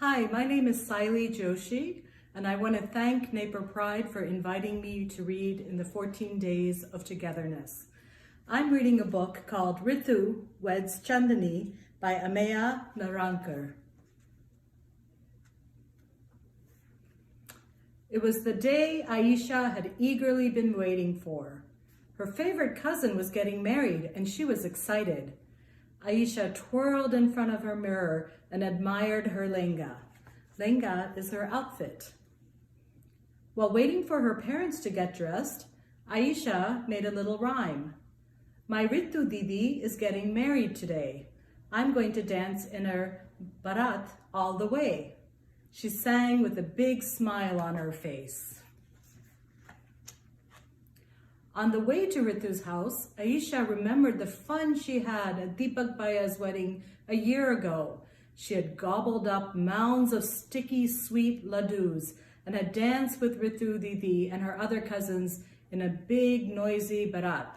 Hi, my name is Sali Joshi, and I want to thank Neighbor Pride for inviting me to read in the 14 Days of Togetherness. I'm reading a book called Ritu, Weds, Chandni by Ameya Narankar. It was the day Aisha had eagerly been waiting for. Her favorite cousin was getting married, and she was excited. Aisha twirled in front of her mirror and admired her lehenga. Lehenga is her outfit. While waiting for her parents to get dressed, Aisha made a little rhyme. My Ritu Didi is getting married today. I'm going to dance in her barat all the way. She sang with a big smile on her face. On the way to Ritu's house, Aisha remembered the fun she had at Deepak Bhaya's wedding a year ago. She had gobbled up mounds of sticky, sweet laddus and had danced with Ritu Didi and her other cousins in a big, noisy barat.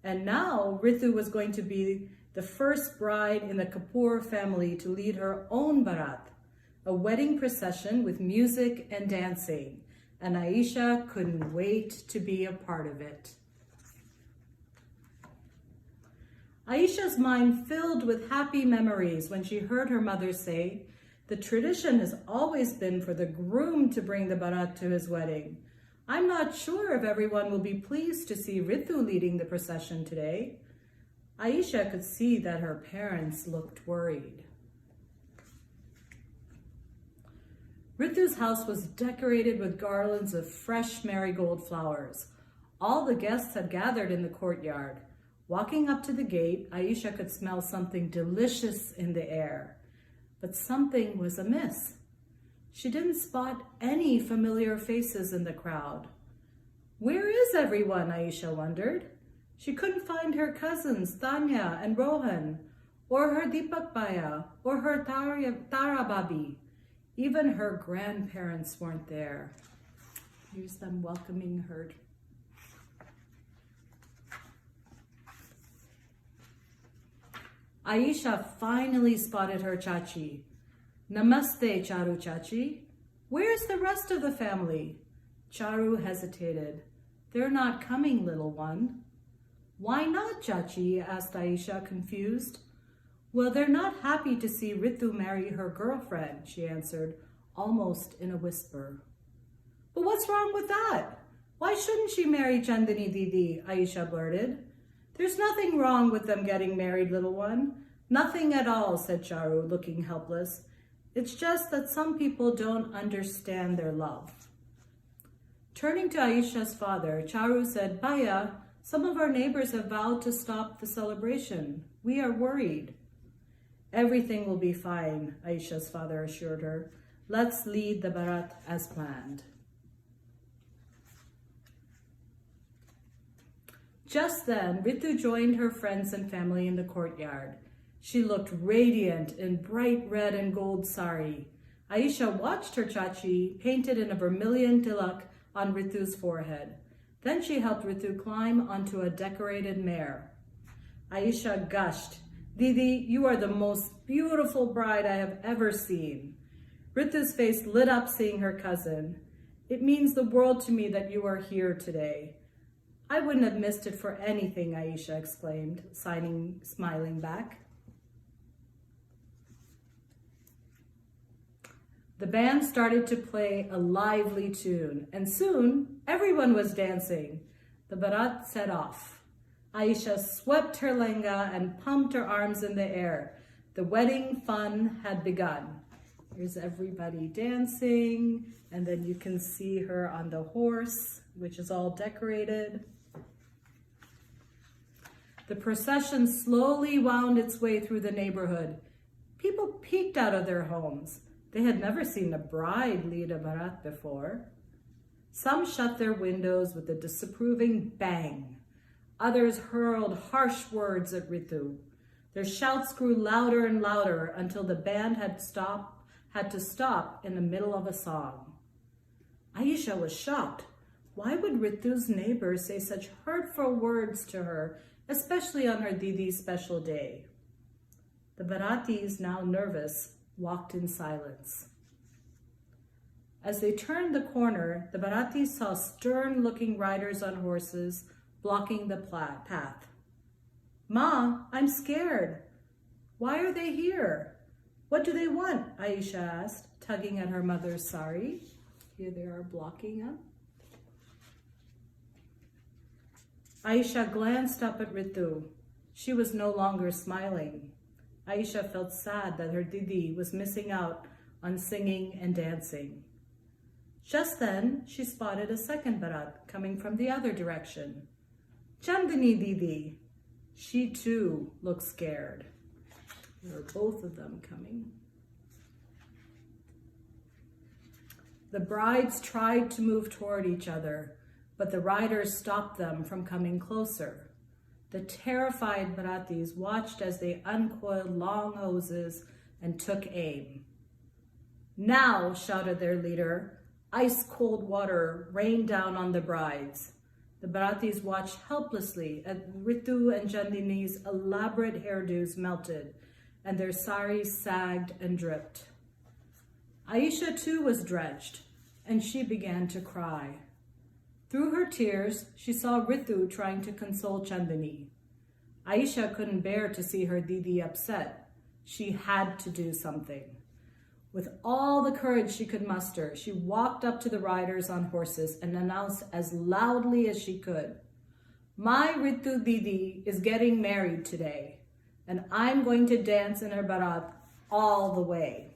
And now Ritu was going to be the first bride in the Kapoor family to lead her own barat, a wedding procession with music and dancing. And Aisha couldn't wait to be a part of it. Aisha's mind filled with happy memories when she heard her mother say, "The tradition has always been for the groom to bring the barat to his wedding. I'm not sure if everyone will be pleased to see Ritu leading the procession today." Aisha could see that her parents looked worried. Ritu's house was decorated with garlands of fresh marigold flowers. All the guests had gathered in the courtyard. Walking up to the gate, Aisha could smell something delicious in the air. But something was amiss. She didn't spot any familiar faces in the crowd. Where is everyone, Aisha wondered. She couldn't find her cousins, Tanya and Rohan, or her Deepak Bhaya, or her Tara Babi. Even her grandparents weren't there. Here's them welcoming her. Aisha finally spotted her chachi. "Namaste, Charu Chachi. Where's the rest of the family?" Charu hesitated. "They're not coming, little one." "Why not, Chachi?" asked Aisha, confused. "Well, they're not happy to see Ritu marry her girlfriend," she answered, almost in a whisper. "But what's wrong with that? Why shouldn't she marry Chandni Didi?" Aisha blurted. "There's nothing wrong with them getting married, little one." "Nothing at all," said Charu, looking helpless. "It's just that some people don't understand their love." Turning to Aisha's father, Charu said, "Bhaya, some of our neighbors have vowed to stop the celebration. We are worried." "Everything will be fine," Aisha's father assured her. "Let's lead the barat as planned." Just then, Ritu joined her friends and family in the courtyard. She looked radiant in bright red and gold sari. Aisha watched her chachi painted in a vermilion tilak on Ritu's forehead. Then she helped Ritu climb onto a decorated mare. Aisha gushed, "Didi, you are the most beautiful bride I have ever seen." Ritu's face lit up seeing her cousin. "It means the world to me that you are here today." "I wouldn't have missed it for anything," Aisha exclaimed, smiling back. The band started to play a lively tune, and soon everyone was dancing. The barat set off. Aisha swept her lehenga and pumped her arms in the air. The wedding fun had begun. Here's everybody dancing, and then you can see her on the horse, which is all decorated. The procession slowly wound its way through the neighborhood. People peeked out of their homes. They had never seen a bride lead a barat before. Some shut their windows with a disapproving bang. Others hurled harsh words at Ritu. Their shouts grew louder and louder until the band had to stop in the middle of a song. Aisha was shocked. Why would Ritu's neighbors say such hurtful words to her, especially on her Didi's special day? The Baratis, now nervous, walked in silence. As they turned the corner, the Baratis saw stern-looking riders on horses blocking the path. "Ma, I'm scared. Why are they here? What do they want?" Aisha asked, tugging at her mother's sari. Here they are blocking up. Aisha glanced up at Ritu. She was no longer smiling. Aisha felt sad that her Didi was missing out on singing and dancing. Just then, she spotted a second Barat coming from the other direction. "Chandni Didi." She too looked scared. There were both of them coming. The brides tried to move toward each other, but the riders stopped them from coming closer. The terrified Baratis watched as they uncoiled long hoses and took aim. "Now," shouted their leader, ice-cold water rained down on the brides. The Baratis watched helplessly as Ritu and Chandni's elaborate hairdos melted and their saris sagged and dripped. Aisha too was drenched, and she began to cry. Through her tears, she saw Ritu trying to console Chandni. Aisha couldn't bear to see her Didi upset. She had to do something. With all the courage she could muster, she walked up to the riders on horses and announced as loudly as she could, "My Ritu Didi is getting married today, and I'm going to dance in her barat all the way."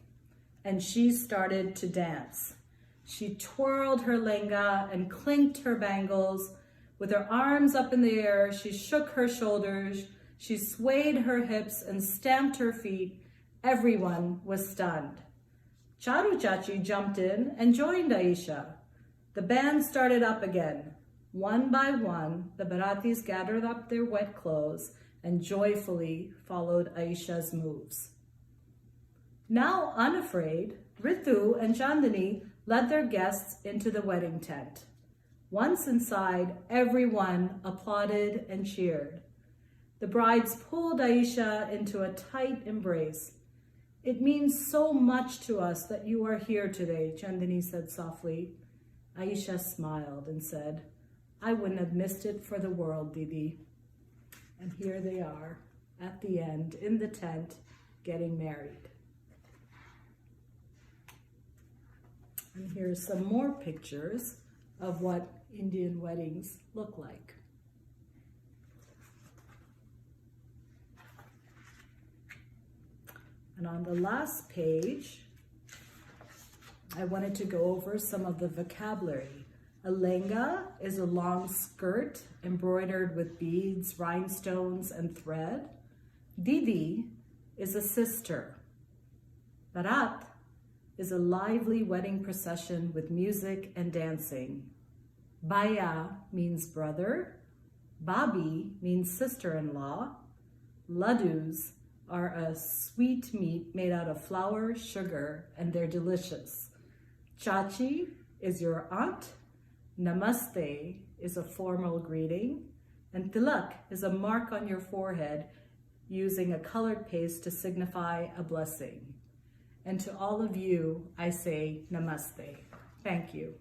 And she started to dance. She twirled her lenga and clinked her bangles. With her arms up in the air, she shook her shoulders, she swayed her hips and stamped her feet. Everyone was stunned. Charu Chachi jumped in and joined Aisha. The band started up again. One by one, the Baratis gathered up their wet clothes and joyfully followed Aisha's moves. Now unafraid, Ritu and Chandni led their guests into the wedding tent. Once inside, everyone applauded and cheered. The brides pulled Aisha into a tight embrace. "It means so much to us that you are here today," Chandni said softly. Aisha smiled and said, "I wouldn't have missed it for the world, Didi." And here they are, at the end, in the tent, getting married. And here's some more pictures of what Indian weddings look like. And on the last page, I wanted to go over some of the vocabulary. A lehenga is a long skirt embroidered with beads, rhinestones, and thread. Didi is a sister. Barat is a lively wedding procession with music and dancing. Baya means brother. Babi means sister-in-law. Laddus are a sweet meat made out of flour, sugar, and they're delicious. Chachi is your aunt. Namaste is a formal greeting. And tilak is a mark on your forehead using a colored paste to signify a blessing. And to all of you, I say namaste. Thank you.